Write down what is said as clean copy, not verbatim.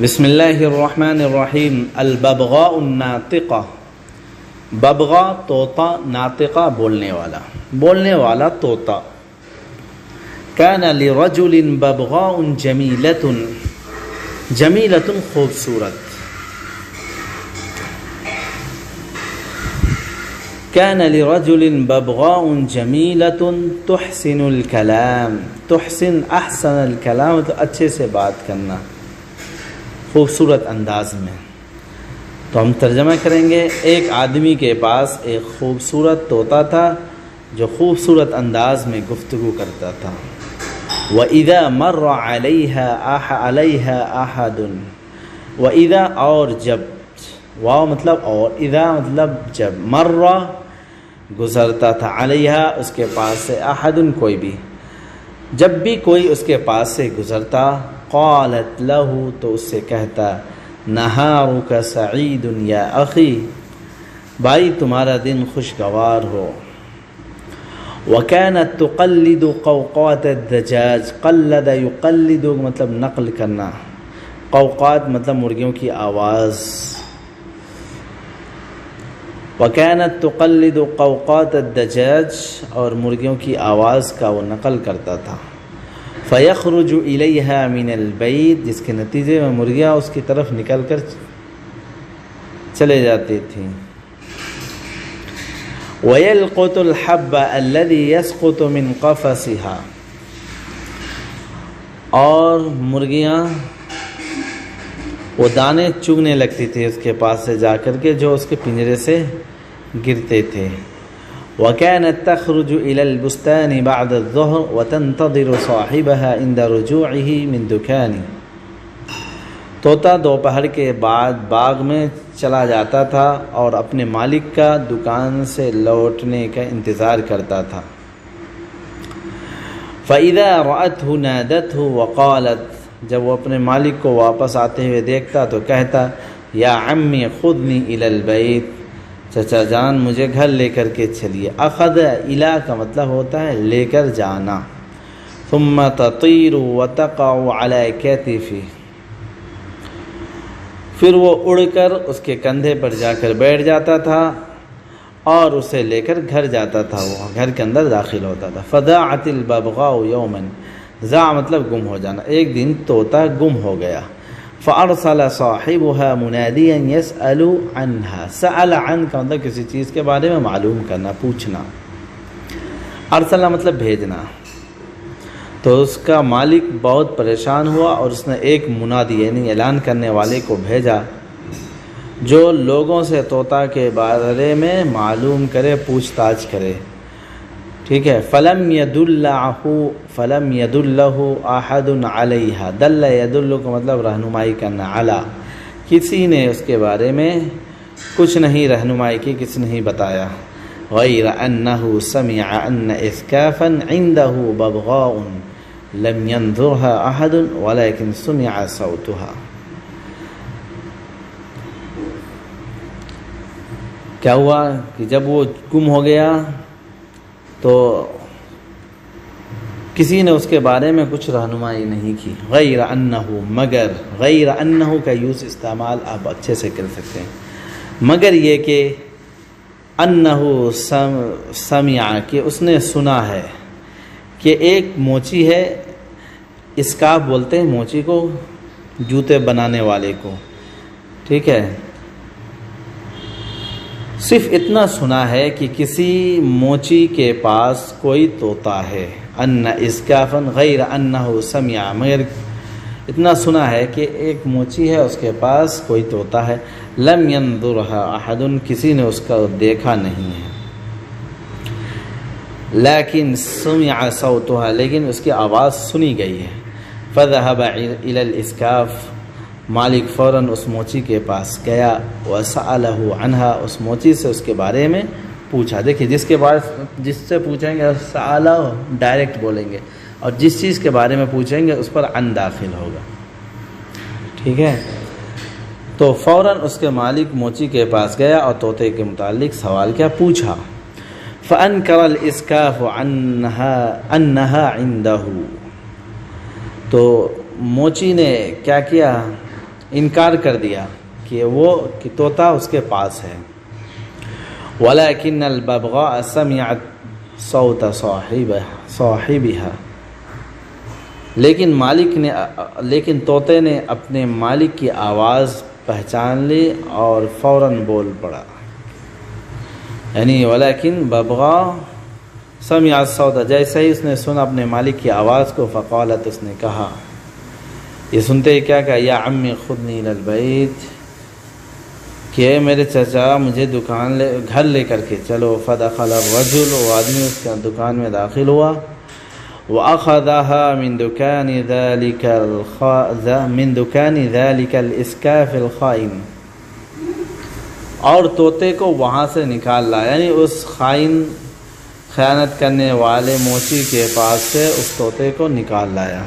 بسم اللہ الرحمن الرحیم. الببغاء الناطقہ. ببغا طوطا، ناطقہ بولنے والا طوطا. کان لرجل ببغاء جمیلۃ، جمیلۃ خوبصورت. کان لرجل ببغاء جمیلۃ تحسن الکلام. تحسن احسن الکلام تو اچھے سے بات کرنا، خوبصورت انداز میں. تو ہم ترجمہ کریں گے. ایک آدمی کے پاس ایک خوبصورت طوطا تھا جو خوبصورت انداز میں گفتگو کرتا تھا. وَإِذَا مَرَّ عَلَيْهَا أَحَدٌ. وَإِذَا اور جب، واو مطلب اور، اذا مطلب جب، مر گزرتا تھا، علیہا اس کے پاس سے، احد کوئی بھی، جب بھی کوئی اس کے پاس سے گزرتا، قالت له تو اس سے کہتا، نہارک سعید یا اخی، بھائی تمہارا دن خوشگوار ہو. وکانت تقلد قوقات الدجاج. قلد یقلد مطلب نقل کرنا، قوقات مطلب مرغیوں کی آواز. وکانت تقلد قوقات الدجاج، اور مرغیوں کی آواز کا وہ نقل کرتا تھا. فیخرج الیہا من البیت، جس کے نتیجے میں مرغیاں اس کی طرف نکل کر چلے جاتی تھیں. ویلقط الحب الذی یسقط من قفصها، اور مرغیاں وہ دانے چگنے لگتی تھی اس کے پاس سے جا کر کے جو اس کے پنجرے سے گرتے تھے. وَكَانَتْ تَخْرُجُ إِلَى الْبُسْتَانِ بَعْدَ الظُّهْرِ وَتَنْتَظِرُ صَاحِبَهَا عِنْدَ رُجُوعِهِ مِنْ دُكَانِ. طوطا دوپہر کے بعد باغ میں چلا جاتا تھا اور اپنے مالک کا دکان سے لوٹنے کا انتظار کرتا تھا. فَإِذَا رَأَتْهُ نَادَتْهُ وَقَالَتْ، جب وہ اپنے مالک کو واپس آتے ہوئے دیکھتا تو کہتا، یا عمی خذنی الی البیت، چچا جان مجھے گھر لے کر کے چلیے. اخذ الی کا مطلب ہوتا ہے لے کر جانا. ثم تطیر وتقع علی کتفی، پھر وہ اڑ کر اس کے کندھے پر جا کر بیٹھ جاتا تھا اور اسے لے کر گھر جاتا تھا، وہ گھر کے اندر داخل ہوتا تھا. فضاعت الببغاء یوما، ضاع مطلب گم ہو جانا. ایک دن طوطا گم ہو گیا. فارسل صاحبها منادیا يسأل عنها. سأل عن کا مطلب کسی چیز کے بارے میں معلوم کرنا، پوچھنا. ارسل مطلب بھیجنا. تو اس کا مالک بہت پریشان ہوا اور اس نے ایک منادی یعنی اعلان کرنے والے کو بھیجا جو لوگوں سے طوطا کے بارے میں معلوم کرے، پوچھ تاچھ کرے. ٹھیک ہے. فلم يدلہ احد علیہا. دل یدل کا مطلب رہنمائی کرنا. علی، کسی نے اس کے بارے میں کچھ نہیں رہنمائی کی، کسی نہیں بتایا. غیر انہ سمع ان اسکافا عنده ببغاء لم ينظرها احد ولكن سمع صوتها. کیا ہوا کہ جب وہ گم ہو گیا تو کسی نے اس کے بارے میں کچھ رہنمائی نہیں کی. غیر انہ، مگر، غیر انہ کا یوز استعمال آپ اچھے سے کر سکتے ہیں. مگر یہ کہ انہ سمع، کہ اس نے سنا ہے کہ ایک موچی ہے، اسکاف بولتے ہیں موچی کو، جوتے بنانے والے کو. ٹھیک ہے. صرف اتنا سنا ہے کہ کسی موچی کے پاس کوئی طوطا ہے. ان اسکافن، غیر انہ سمع، مگر اتنا سنا ہے کہ ایک موچی ہے، اس کے پاس کوئی طوطا ہے. لم ينظرها احد، کسی نے اس کا دیکھا نہیں ہے. لیکن سمع صوتها، لیکن اس کی آواز سنی گئی ہے. فذهب الى الاسکاف، مالک فوراً اس موچی کے پاس گیا. وسألہ عنہا، اس موچی سے اس کے بارے میں پوچھا. دیکھیے جس سے پوچھیں گے سألہ ڈائریکٹ بولیں گے، اور جس چیز کے بارے میں پوچھیں گے اس پر ان داخل ہوگا. ٹھیک ہے. تو فوراً اس کے مالک موچی کے پاس گیا اور طوطے کے متعلق سوال کیا پوچھا. فأنکر الاسکاف انہا عنده، تو موچی نے کیا کیا، انکار کر دیا کہ طوطا اس کے پاس ہے. وَلَكِنَّ الْبَبْغَاءَ سَمِعَتْ صَوْتَ صَاحِبِهَا، لیکن طوطے نے اپنے مالک کی آواز پہچان لی اور فوراً بول پڑا. یعنی ولیکن ببغاء سمع الصوت، جیسے ہی اس نے سنا اپنے مالک کی آواز کو، فقالت، اس نے کہا، یہ سنتے ہی کیا کہا، یا عمی خذنی الی البیت، کہ میرے چچا مجھے گھر لے کر کے چلو. فدخل الرجل، وہ آدمی اس کے دکان میں داخل ہوا. وأخذها من دكان ذلك الإسكاف الخائن، اور طوطے کو وہاں سے نکال لایا، یعنی اس خیانت کرنے والے موچی کے پاس سے اس طوطے کو نکال لایا.